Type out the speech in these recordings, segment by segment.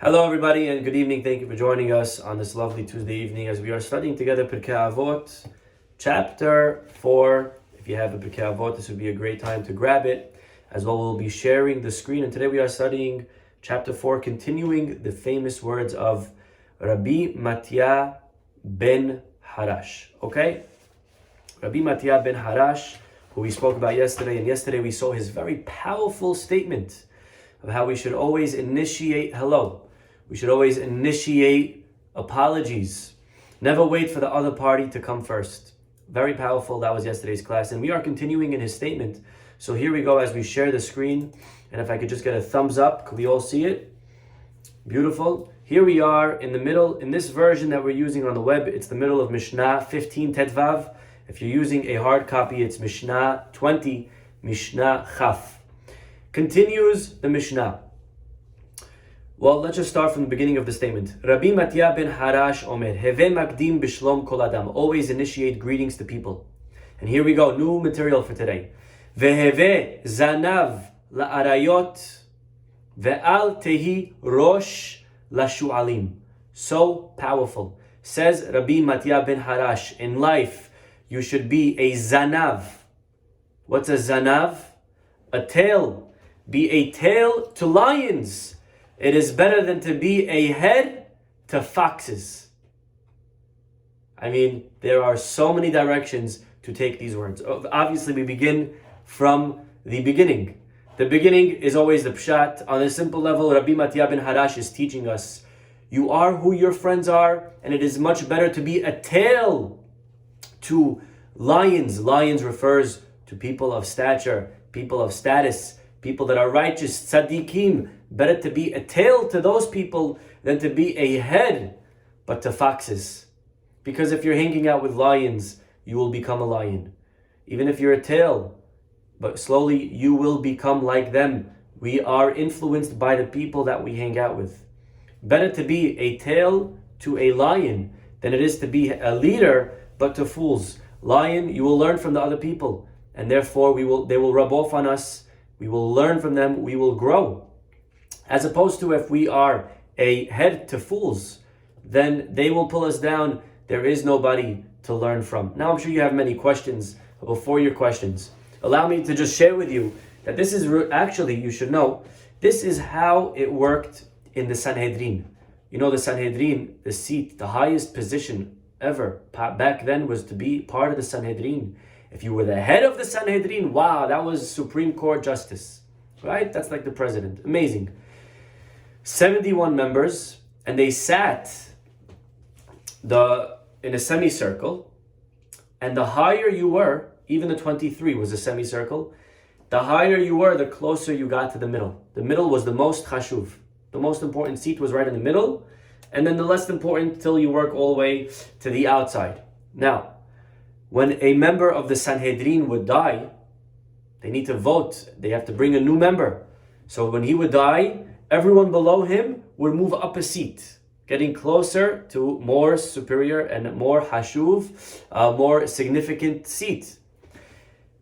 Hello everybody and good evening. Thank you for joining us on this lovely Tuesday evening as we are studying together Pirkei Avot, chapter 4. If you have a Pirkei Avot, this would be a great time to grab it. As well, we'll be sharing the screen, and today we are studying chapter 4, continuing the famous words of Rabbi Mattia ben Harash. Okay? Rabbi Mattia ben Harash, who we spoke about yesterday, and yesterday we saw his very powerful statement of how we should always initiate hello. We should always initiate apologies. Never wait for the other party to come first. Very powerful. That was yesterday's class. And we are continuing in his statement. So here we go as we share the screen. And if I could just get a thumbs up, could we all see it? Beautiful. Here we are in the middle. In this version that we're using on the web, it's the middle of Mishnah 15 Tetvav. If you're using a hard copy, it's Mishnah 20, Mishnah Chaf. Continues the Mishnah. Well, let's just start from the beginning of the statement. Rabbi Mattia ben Harash Omer, Heve Makdim Bishlom Kol Adam. Always initiate greetings to people. And here we go, new material for today. Veheve Zanav La'arayot Ve'al Tehi Rosh Lashu'alim. So powerful. Says Rabbi Mattia ben Harash, in life, you should be a Zanav. What's a Zanav? A tail. Be a tail to lions. It is better than to be a head to foxes. I mean, there are so many directions to take these words. Obviously, we begin from the beginning. The beginning is always the pshat. On a simple level, Rabbi Mattia ben Harash is teaching us, you are who your friends are, and it is much better to be a tail to lions. Lions refers to people of stature, people of status, people that are righteous, tzaddikim. Better to be a tail to those people than to be a head, but to foxes. Because if you're hanging out with lions, you will become a lion. Even if you're a tail, but slowly you will become like them. We are influenced by the people that we hang out with. Better to be a tail to a lion than it is to be a leader, but to fools. Lion, you will learn from the other people, and therefore they will rub off on us. We will learn from them, we will grow. As opposed to if we are a head to fools, then they will pull us down. There is nobody to learn from. Now I'm sure you have many questions, but before your questions, allow me to just share with you that this is actually, you should know, this is how it worked in the Sanhedrin. You know, the Sanhedrin, the seat, the highest position ever back then was to be part of the Sanhedrin. If you were the head of the Sanhedrin, wow, that was Supreme Court justice, right? That's like the president. Amazing. 71 members, and they sat in a semicircle, and the higher you were, even the 23 was a semicircle, the higher you were, the closer you got to the middle. The middle was the most chashuv. The most important seat was right in the middle, and then the less important till you work all the way to the outside. Now, when a member of the Sanhedrin would die, they need to vote. They have to bring a new member. So when he would die, everyone below him would move up a seat, getting closer to more superior and more hashuv, more significant seat.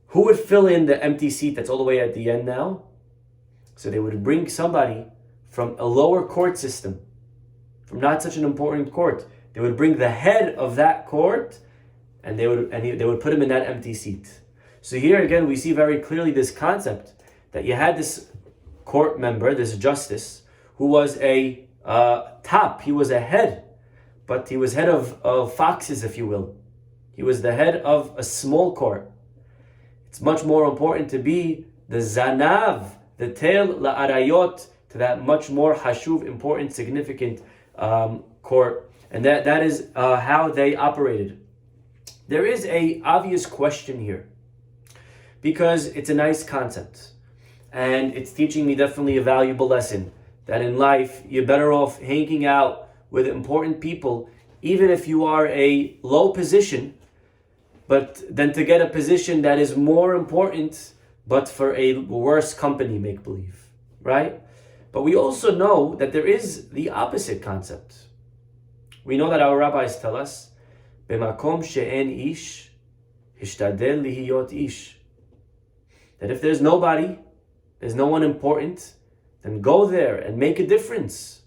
Who would fill in the empty seat that's all the way at the end now? So they would bring somebody from a lower court system, from not such an important court. They would bring the head of that court, and they would put him in that empty seat. So here again, we see very clearly this concept that you had this court member, this justice, who was a top, he was a head, but he was head of foxes, if you will. He was the head of a small court. It's much more important to be the zanav, the tail, la'arayot, to that much more hashuv, important, significant court. And that is how they operated. There is a obvious question here, because it's a nice concept. And it's teaching me definitely a valuable lesson that in life, you're better off hanging out with important people, even if you are a low position, but than to get a position that is more important, but for a worse company, make believe, right? But we also know that there is the opposite concept. We know that our rabbis tell us, "B'makom she'en ish, hishtadel lihiyot ish." That if there's nobody, there's no one important, then go there and make a difference.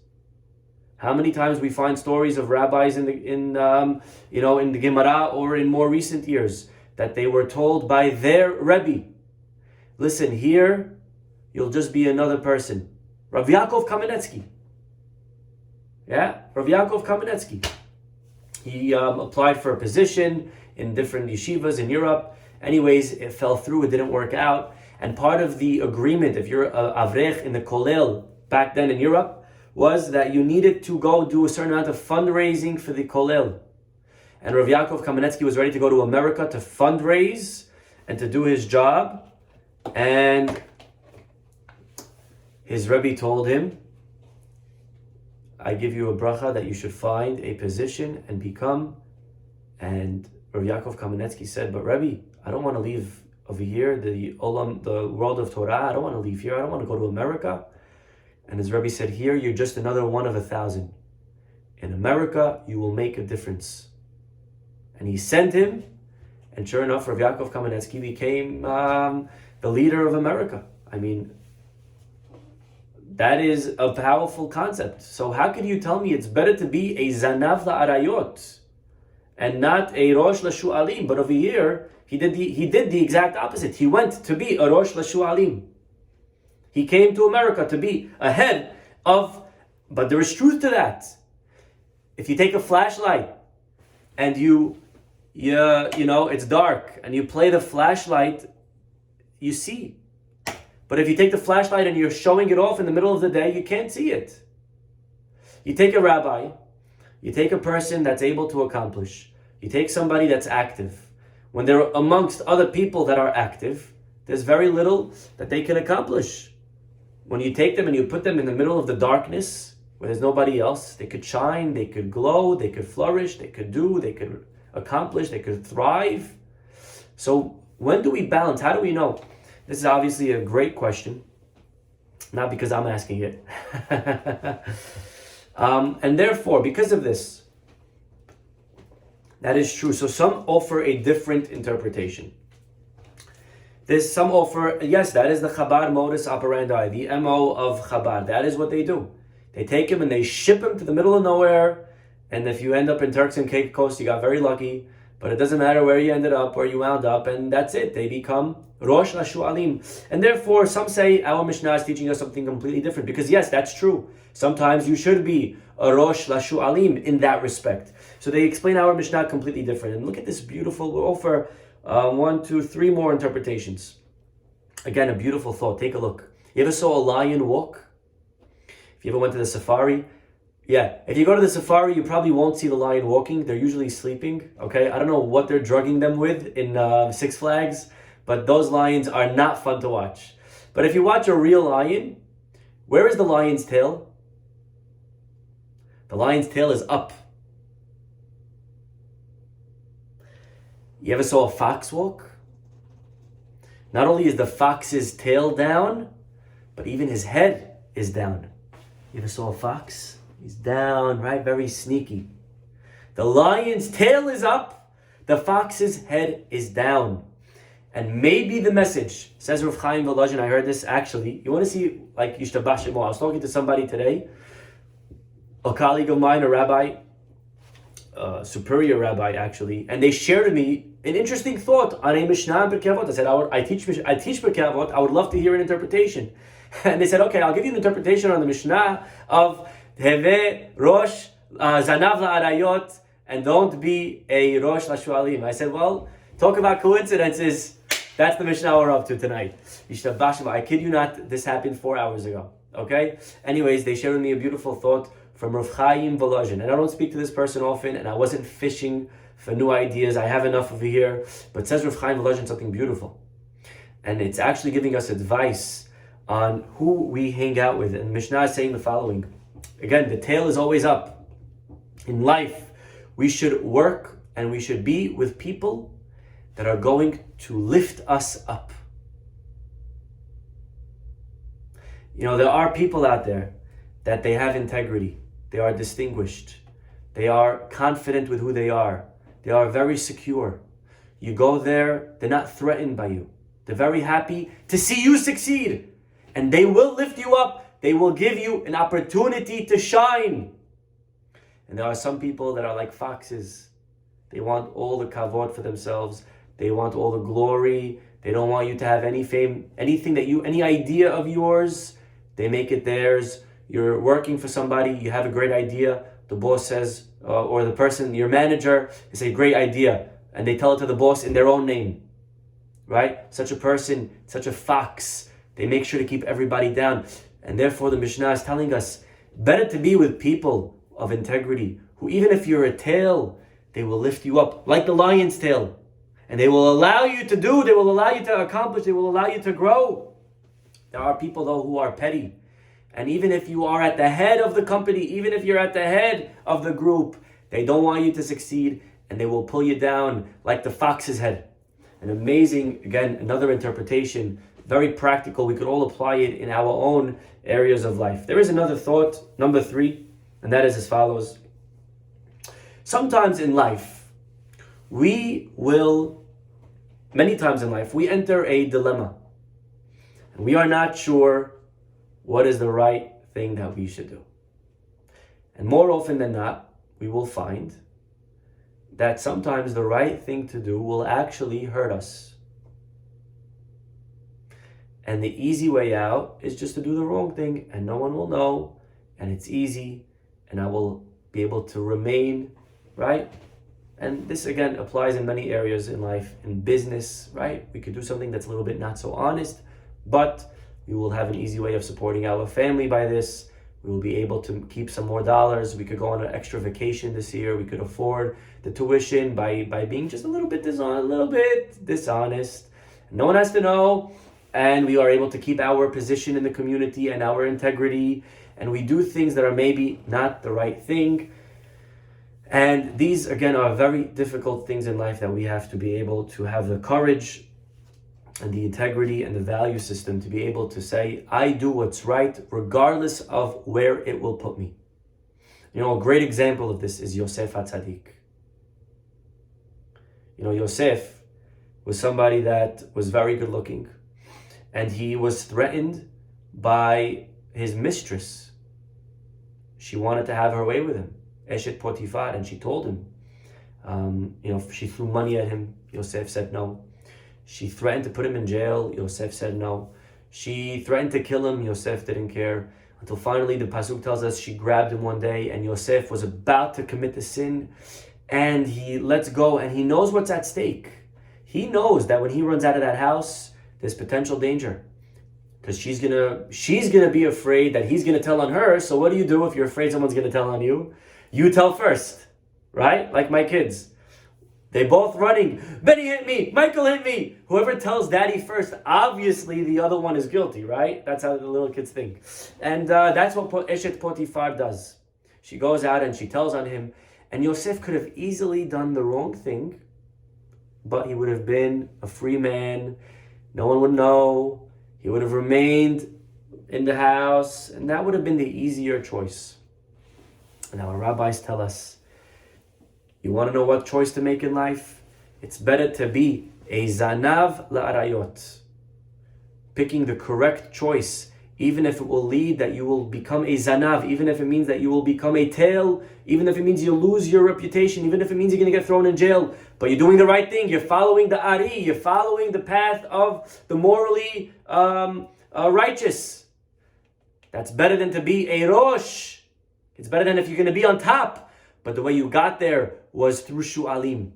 How many times we find stories of rabbis in the Gemara or in more recent years that they were told by their Rebbe, listen, here you'll just be another person. Rav Yakov Kaminsky. Yeah, Rav Yakov Kaminsky. He applied for a position in different yeshivas in Europe. Anyways, it fell through, it didn't work out. And part of the agreement, if you're avrech in the kollel back then in Europe, was that you needed to go do a certain amount of fundraising for the kollel. And Rav Yakov Kaminsky was ready to go to America to fundraise and to do his job. And his Rebbe told him, I give you a bracha that you should find a position and become. And Rav Yakov Kaminsky said, but Rebbe, I don't want to leave over here, the world of Torah. I don't want to leave here. I don't want to go to America. And his Rebbe said, here, you're just another one of 1,000. In America, you will make a difference. And he sent him, and sure enough, Rav Yakov Kaminsky became the leader of America. I mean, that is a powerful concept. So how can you tell me it's better to be a zanav la'arayot and not a rosh l'shu'alim? But over here, he did the exact opposite. He went to be a rosh l'shu'alim. He came to America to be a head of, but there is truth to that. If you take a flashlight and it's dark and you play the flashlight, you see. But if you take the flashlight and you're showing it off in the middle of the day, you can't see it. You take a rabbi, you take a person that's able to accomplish, you take somebody that's active. When they're amongst other people that are active, there's very little that they can accomplish. When you take them and you put them in the middle of the darkness, where there's nobody else, they could shine, they could glow, they could flourish, they could accomplish, they could thrive. So when do we balance? How do we know? This is obviously a great question, not because I'm asking it. And therefore, because of this, that is true. So some offer a different interpretation. Some offer, yes, that is the Chabad modus operandi, the MO of Chabad. That is what they do. They take him and they ship him to the middle of nowhere. And if you end up in Turks and Caicos, you got very lucky. But it doesn't matter where you ended up, where you wound up, and that's it. They become Rosh LaShu'alim. And therefore, some say our Mishnah is teaching us something completely different. Because yes, that's true. Sometimes you should be a Rosh LaShu'alim in that respect. So they explain our Mishnah completely different. And look at this beautiful, we'll offer 1, 2, 3 more interpretations. Again, a beautiful thought. Take a look. You ever saw a lion walk? If you ever went to the safari, yeah, if you go to the safari, you probably won't see the lion walking. They're usually sleeping, okay? I don't know what they're drugging them with in Six Flags, but those lions are not fun to watch. But if you watch a real lion, where is the lion's tail? The lion's tail is up. You ever saw a fox walk? Not only is the fox's tail down, but even his head is down. You ever saw a fox? He's down, right? Very sneaky. The lion's tail is up. The fox's head is down. And maybe the message, says Rav Chaim Volozhin, I heard this actually. You want to see, like, Yishtabach Shemo. I was talking to somebody today, a colleague of mine, a rabbi, superior rabbi actually, and they shared with me an interesting thought on a Mishnah in Pirkei Avot. I said, I teach Pirkei Avot, I would love to hear an interpretation. And they said, okay, I'll give you an interpretation on the Mishnah of Heve Rosh Zanav la'arayot, and don't be a Rosh LaShu'alim. I said, well, talk about coincidences. That's the Mishnah we're up to tonight. I kid you not, this happened 4 hours ago. Okay? Anyways, they shared with me a beautiful thought from Rav Chaim Volozhin. And I don't speak to this person often, and I wasn't fishing for new ideas. I have enough over here. But says Rav Chaim Volozhin something beautiful. And it's actually giving us advice on who we hang out with. And Mishnah is saying the following. Again, the tail is always up. In life, we should work and we should be with people that are going to lift us up. You know, there are people out there that they have integrity. They are distinguished. They are confident with who they are. They are very secure. You go there, they're not threatened by you. They're very happy to see you succeed. And they will lift you up. They will give you an opportunity to shine. And there are some people that are like foxes. They want all the kavod for themselves. They want all the glory. They don't want you to have any fame, any idea of yours, they make it theirs. You're working for somebody, you have a great idea. The boss says, or the person, your manager, is a great idea. And they tell it to the boss in their own name. Right? Such a person, such a fox. They make sure to keep everybody down. And therefore the Mishnah is telling us, better to be with people of integrity, who even if you're a tail, they will lift you up, like the lion's tail. And they will allow you to do, they will allow you to accomplish, they will allow you to grow. There are people though who are petty. And even if you are at the head of the company, even if you're at the head of the group, they don't want you to succeed and they will pull you down like the fox's head. An amazing, again, another interpretation, very practical. We could all apply it in our own areas of life. There is another thought, number 3, and that is as follows. Sometimes in life, many times in life, we enter a dilemma. And we are not sure what is the right thing that we should do. And more often than not, we will find that sometimes the right thing to do will actually hurt us. And the easy way out is just to do the wrong thing, and no one will know, and it's easy, and I will be able to remain, right? And this again applies in many areas in life, in business, right? We could do something that's a little bit not so honest, but we will have an easy way of supporting our family by this. We will be able to keep some more dollars. We could go on an extra vacation this year. We could afford the tuition by being just a little bit dishonest. No one has to know. And we are able to keep our position in the community and our integrity. And we do things that are maybe not the right thing. And these, again, are very difficult things in life that we have to be able to have the courage and the integrity and the value system to be able to say, I do what's right regardless of where it will put me. You know, a great example of this is Yosef HaTzadik. You know, Yosef was somebody that was very good looking, and he was threatened by his mistress. She wanted to have her way with him, Eshet Potifar, and she told him, she threw money at him. Yosef said no. She threatened to put him in jail. Yosef said no. She threatened to kill him. Yosef didn't care. Until finally, the Pasuk tells us she grabbed him one day, and Yosef was about to commit the sin, and he lets go, and he knows what's at stake. He knows that when he runs out of that house, there's potential danger, because she's gonna be afraid that he's gonna tell on her. So what do you do if you're afraid someone's gonna tell on you? You tell first, right? Like my kids. They both running. Benny hit me. Michael hit me. Whoever tells daddy first, obviously the other one is guilty, right? That's how the little kids think. And that's what Eshet Potifar does. She goes out and she tells on him. And Yosef could have easily done the wrong thing, but he would have been a free man. No one would know. He would have remained in the house. And that would have been the easier choice. And our rabbis tell us, you want to know what choice to make in life? It's better to be a zanav la'arayot. Picking the correct choice, even if it will lead that you will become a zanav, even if it means that you will become a tail, even if it means you'll lose your reputation, even if it means you're going to get thrown in jail. But you're doing the right thing. You're following the ari. You're following the path of the morally righteous. That's better than to be a rosh. It's better than if you're going to be on top. But the way you got there was through shu'alim.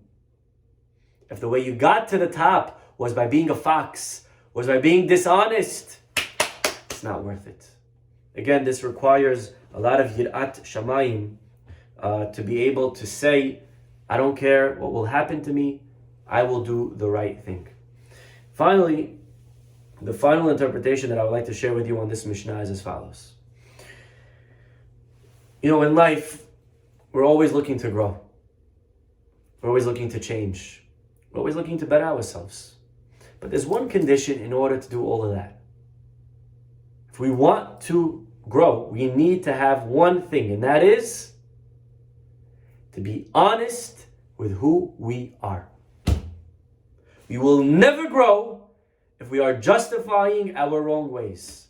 If the way you got to the top was by being a fox, was by being dishonest, it's not worth it. Again, this requires a lot of yirat shamayim to be able to say, I don't care what will happen to me, I will do the right thing. Finally, the final interpretation that I would like to share with you on this Mishnah is as follows. You know, in life, we're always looking to grow. We're always looking to change. We're always looking to better ourselves. But there's one condition in order to do all of that. If we want to grow, we need to have one thing, and that is to be honest with who we are. We will never grow if we are justifying our wrong ways.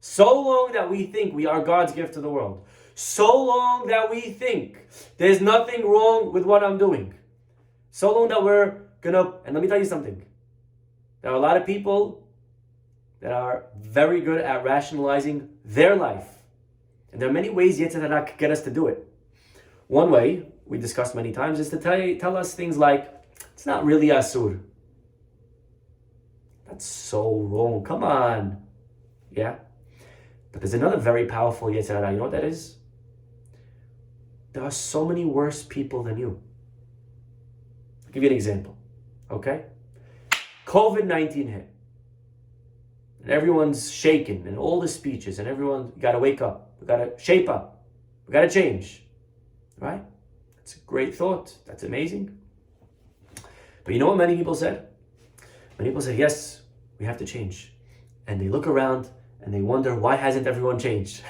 So long that we think we are God's gift to the world, So long that we think there's nothing wrong with what I'm doing. So long that we're gonna, and let me tell you something. There are a lot of people that are very good at rationalizing their life. And there are many ways Yetzer Hara could get us to do it. One way, we discussed many times, is to tell us things like, it's not really Asur. That's so wrong. Come on. Yeah? But there's another very powerful Yetzer Hara. You know what that is? There are so many worse people than you. I'll give you an example. Okay? COVID-19 hit. And everyone's shaken, and all the speeches, and everyone, got to wake up. We got to shape up. We got to change. Right? That's a great thought. That's amazing. But you know what many people said? Many people said, yes, we have to change. And they look around and they wonder, why hasn't everyone changed?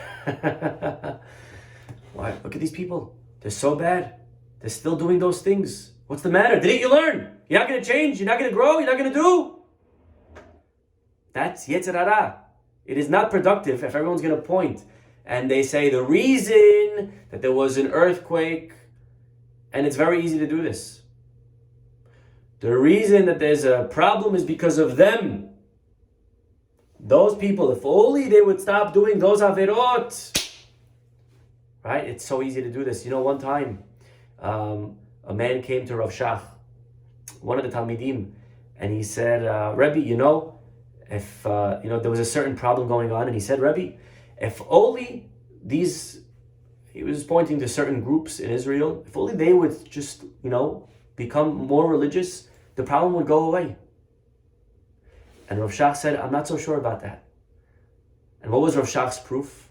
Why? Look at these people. They're so bad. They're still doing those things. What's the matter? Didn't you learn? You're not going to change. You're not going to grow. You're not going to do. That's Yetzer Hara. It is not productive if everyone's going to point and they say the reason that there was an earthquake, and it's very easy to do this. The reason that there's a problem is because of them. Those people, if only they would stop doing those averot. Right? It's so easy to do this. You know, one time, a man came to Rav Shach, one of the Talmidim, and he said, Rebbe, you know, if there was a certain problem going on, and he said, Rebbe, if only these, he was pointing to certain groups in Israel, if only they would just, become more religious, the problem would go away. And Rav Shach said, I'm not so sure about that. And what was Rav Shach's proof?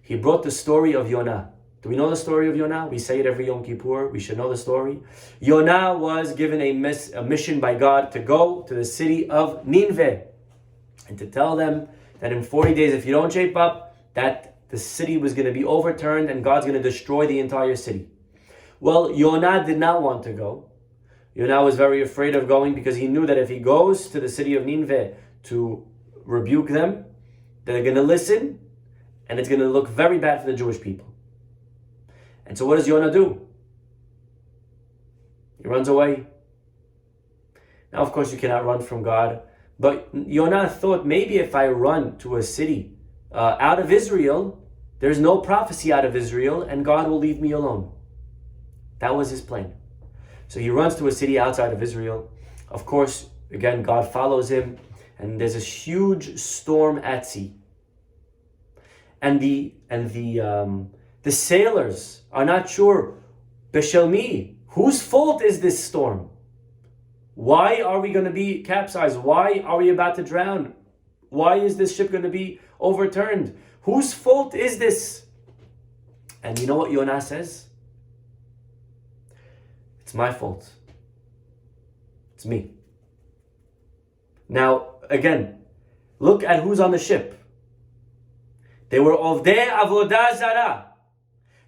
He brought the story of Yonah. Do we know the story of Yonah? We say it every Yom Kippur. We should know the story. Yonah was given a mission by God to go to the city of Nineveh and to tell them that in 40 days, if you don't shape up, that the city was going to be overturned and God's going to destroy the entire city. Well, Yonah did not want to go. Yonah was very afraid of going because he knew that if he goes to the city of Nineveh to rebuke them, they're going to listen, and it's going to look very bad for the Jewish people. And so what does Yonah do? He runs away. Now, of course, you cannot run from God. But Yonah thought, maybe if I run to a city out of Israel, there's no prophecy out of Israel, and God will leave me alone. That was his plan. So he runs to a city outside of Israel. Of course, again, God follows him, and there's this huge storm at sea. And the sailors are not sure, Beshelmi, whose fault is this storm? Why are we going to be capsized? Why are we about to drown? Why is this ship going to be overturned? Whose fault is this? And you know what Yonah says? It's my fault. It's me. Now, again, look at who's on the ship. They were Ovdei Avodah Zarah.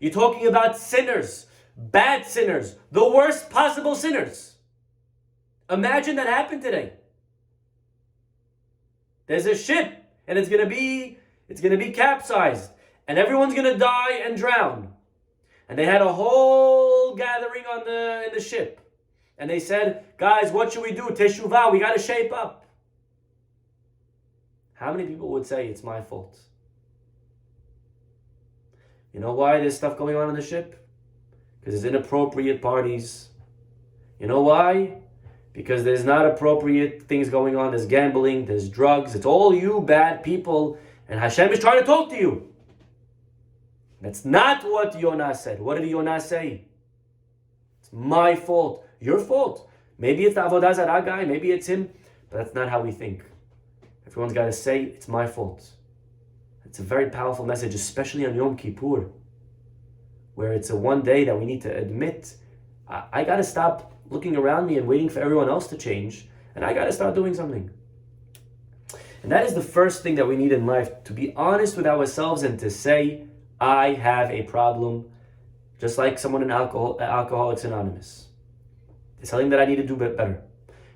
You're talking about sinners, bad sinners, the worst possible sinners. Imagine that happened today. There's a ship, and it's gonna be capsized, and everyone's gonna die and drown. And they had a whole gathering in the ship, and they said, "Guys, what should we do? Teshuvah, we got to shape up." How many people would say it's my fault? You know why there's stuff going on the ship? Because there's inappropriate parties. You know why? Because there's not appropriate things going on. There's gambling, there's drugs. It's all you bad people. And Hashem is trying to talk to you. That's not what Yonah said. What did Yonah say? It's my fault. Your fault. Maybe it's the Avodah Zarah guy. Maybe it's him. But that's not how we think. Everyone's got to say, it's my fault. It's a very powerful message, especially on Yom Kippur, where it's a one day that we need to admit, I got to stop looking around me and waiting for everyone else to change, and I got to start doing something. And that is the first thing that we need in life, to be honest with ourselves and to say, I have a problem, just like someone in Alcoholics Anonymous. There's something that I need to do better.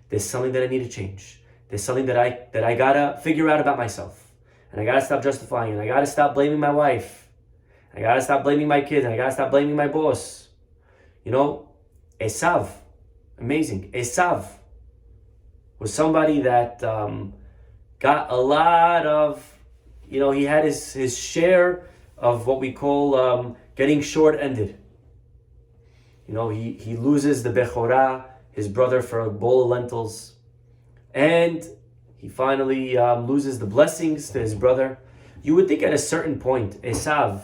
There's something that I need to change. There's something that I got to figure out about myself. And I got to stop justifying, and I got to stop blaming my wife. I gotta stop blaming my kids. I gotta stop blaming my boss. You know, Esav, amazing. Esav was somebody that got a lot of, he had his share of what we call getting short-ended. He loses the Bechorah, his brother, for a bowl of lentils. And he finally loses the blessings to his brother. You would think at a certain point, Esav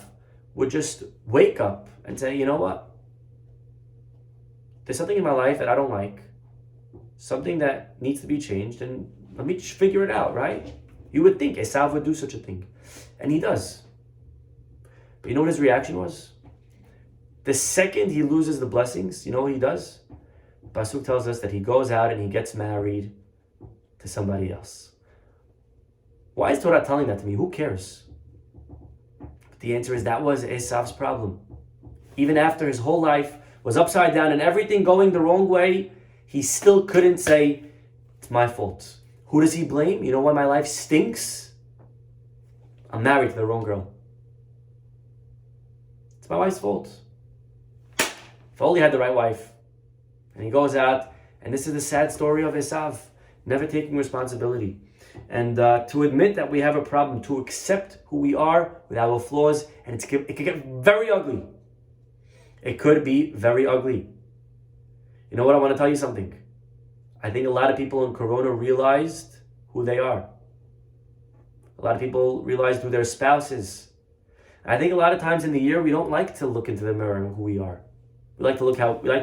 would just wake up and say, you know what? There's something in my life that I don't like. Something that needs to be changed, and let me figure it out, right? You would think Esav would do such a thing. And he does. But you know what his reaction was? The second he loses the blessings, you know what he does? Pasuk tells us that he goes out and he gets married to somebody else. Why is Torah telling that to me? Who cares? But the answer is that was Esav's problem. Even after his whole life was upside down and everything going the wrong way, he still couldn't say, it's my fault. Who does he blame? You know why my life stinks? I'm married to the wrong girl. It's my wife's fault. If only I had the right wife. And he goes out, and this is the sad story of Esav, never taking responsibility. And to admit that we have a problem, to accept who we are with our flaws, and it could get very ugly. It could be very ugly. You know what? I want to tell you something. I think a lot of people in Corona realized who they are. A lot of people realized who their spouse is. I think a lot of times in the year we don't like to look into the mirror of who we are. We like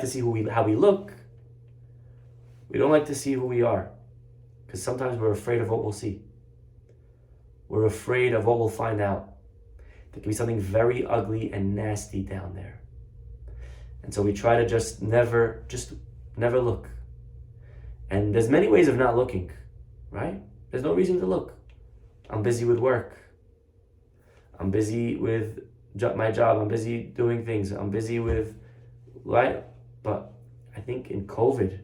to see how we look. We don't like to see who we are, because sometimes we're afraid of what we'll see. We're afraid of what we'll find out. There can be something very ugly and nasty down there, and so we try to just never look. And there's many ways of not looking, right? There's no reason to look. I'm busy with work. I'm busy with my job. I'm busy doing things. I'm busy with, right? But I think in COVID,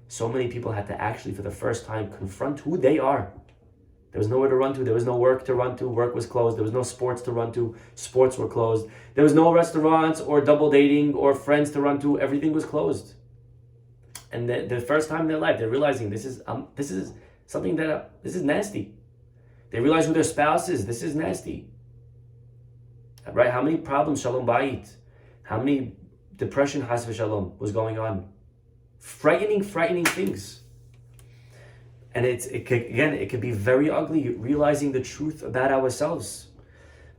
so many people had to actually, for the first time, confront who they are. There was nowhere to run to. There was no work to run to. Work was closed. There was no sports to run to. Sports were closed. There was no restaurants or double dating or friends to run to. Everything was closed. And the first time in their life, they're realizing this is something that this is nasty. They realize who their spouse is. This is nasty. Right? How many problems, shalom bayit? How many depression, has v'shalom, was going on? Frightening things. And it could be very ugly, realizing the truth about ourselves.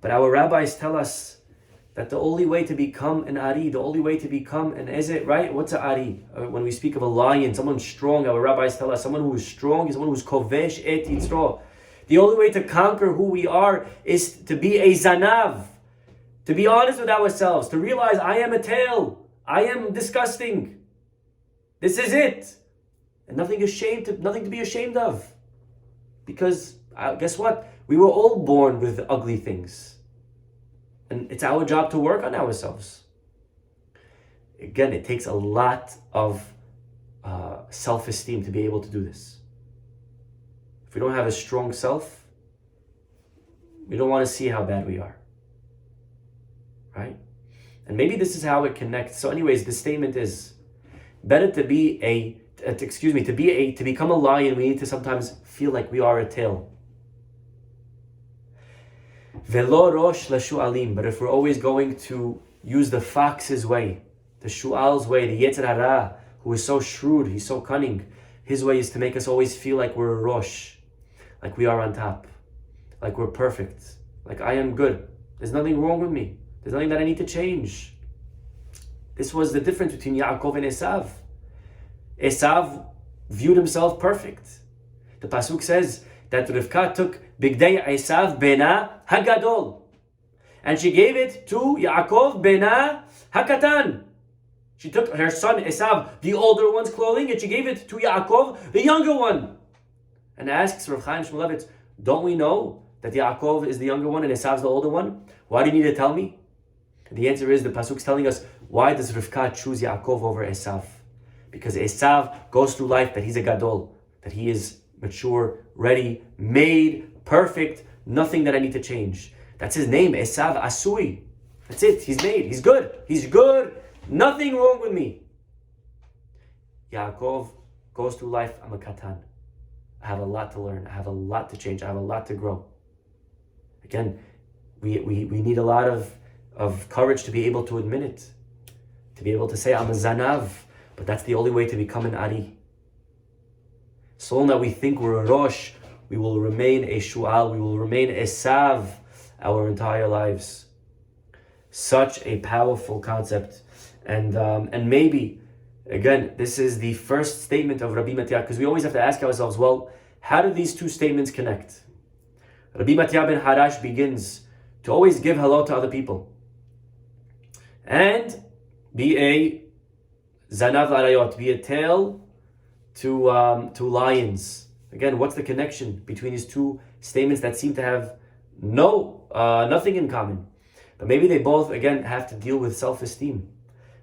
But our rabbis tell us that the only way to become an Ari, the only way to become an Ezet, right? What's an Ari? When we speak of a lion, someone strong, our rabbis tell us someone who is strong is someone who's kovesh et yitzro. The only way to conquer who we are is to be a zanav, to be honest with ourselves, to realize I am a tail, I am disgusting. This is it. And nothing to be ashamed of. Because guess what? We were all born with ugly things. And it's our job to work on ourselves. Again, it takes a lot of self-esteem to be able to do this. If we don't have a strong self, we don't want to see how bad we are. Right? And maybe this is how it connects. So anyways, the statement is, better to become a lion, we need to sometimes feel like we are a tail. Velo rosh leshu'alim, but if we're always going to use the fox's way, the shu'al's way, the yetzer hara, who is so shrewd, he's so cunning, his way is to make us always feel like we're a rosh, like we are on top, like we're perfect, like I am good, there's nothing wrong with me, there's nothing that I need to change. This was the difference between Yaakov and Esav. Esav viewed himself perfect. The pasuk says that Rivka took Bigdei Esav bena hagadol, and she gave it to Yaakov bena hakatan. She took her son Esav, the older one's clothing, and she gave it to Yaakov, the younger one. And asks Rav Chaim Shmulevitz, don't we know that Yaakov is the younger one and Esav's the older one? Why do you need to tell me? And the answer is, the pasuk's telling us, why does Rivka choose Yaakov over Esav? Because Esav goes through life that he's a gadol, that he is mature, ready, made, perfect, nothing that I need to change. That's his name, Esav Asui. That's it. He's made. He's good. He's good. Nothing wrong with me. Yaakov goes through life. I'm a katan. I have a lot to learn. I have a lot to change. I have a lot to grow. Again, we need a lot of courage to be able to admit it. To be able to say, I'm a zanav. But that's the only way to become an ari. So long that we think we're a rosh, we will remain a shu'al. We will remain a sav our entire lives. Such a powerful concept. And maybe, again, this is the first statement of Rabbi Matya, because we always have to ask ourselves, well, how do these two statements connect? Rabbi Matya ben Harash begins to always give hello to other people and be a zanav arayot, be a tail to lions. Again, what's the connection between these two statements that seem to have nothing in common? But maybe they both, again, have to deal with self-esteem.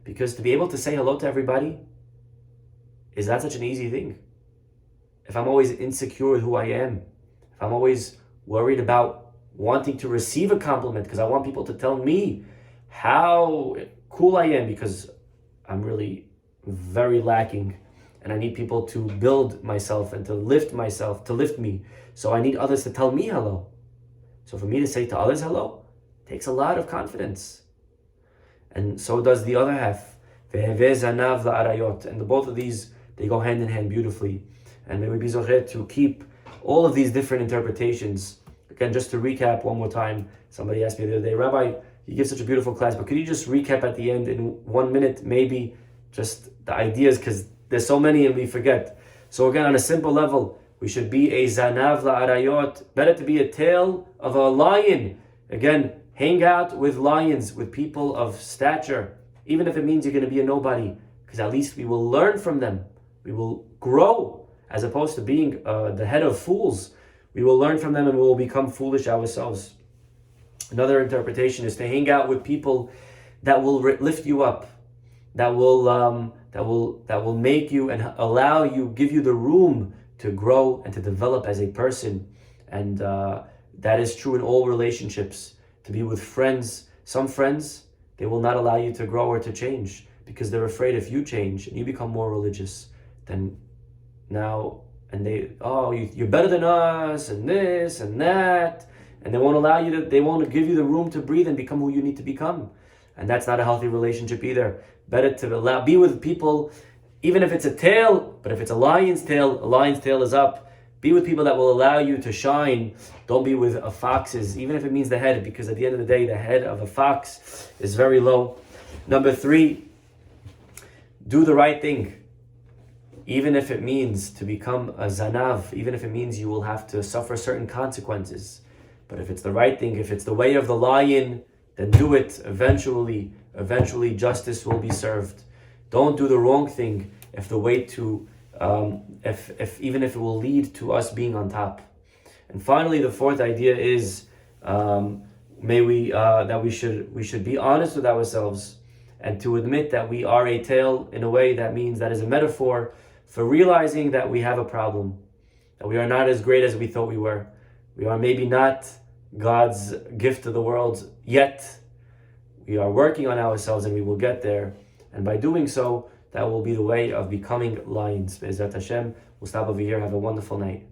Because to be able to say hello to everybody is not such an easy thing. If I'm always insecure with who I am, if I'm always worried about wanting to receive a compliment because I want people to tell me how cool I am because I'm really very lacking and I need people to build myself and to lift me. So I need others to tell me hello. So for me to say to others hello takes a lot of confidence. And so does the other half. And the both of these, they go hand in hand beautifully. And may we be zocher to keep all of these different interpretations. Again, just to recap one more time, somebody asked me the other day, Rabbi, you give such a beautiful class, but could you just recap at the end in 1 minute, maybe just the ideas, because there's so many and we forget. So again, on a simple level, we should be a zanav la'arayot, better to be a tail of a lion. Again, hang out with lions, with people of stature, even if it means you're going to be a nobody, because at least we will learn from them. We will grow, as opposed to being the head of fools. We will learn from them and we will become foolish ourselves. Another interpretation is to hang out with people that will lift you up, that will make you and allow you, give you the room to grow and to develop as a person. And that is true in all relationships. To be with friends, some friends, they will not allow you to grow or to change because they're afraid if you change and you become more religious, then now, and you're better than us and this and that, and they won't allow you to, they won't give you the room to breathe and become who you need to become. And that's not a healthy relationship either. Better to be with people, even if it's a tail, but if it's a lion's tail is up. Be with people that will allow you to shine. Don't be with foxes, even if it means the head, because at the end of the day, the head of a fox is very low. Number 3, do the right thing. Even if it means to become a zanav, even if it means you will have to suffer certain consequences. But if it's the right thing, if it's the way of the lion, then do it. Eventually justice will be served. Don't do the wrong thing if the way to even if it will lead to us being on top. And finally, the 4th idea is that we should be honest with ourselves and to admit that we are a tail in a way that means that is a metaphor for realizing that we have a problem, that we are not as great as we thought we were. We are maybe not God's gift to the world yet. We are working on ourselves and we will get there. And by doing so, that will be the way of becoming lions. Be'ezrat Hashem, we'll stop over here. Have a wonderful night.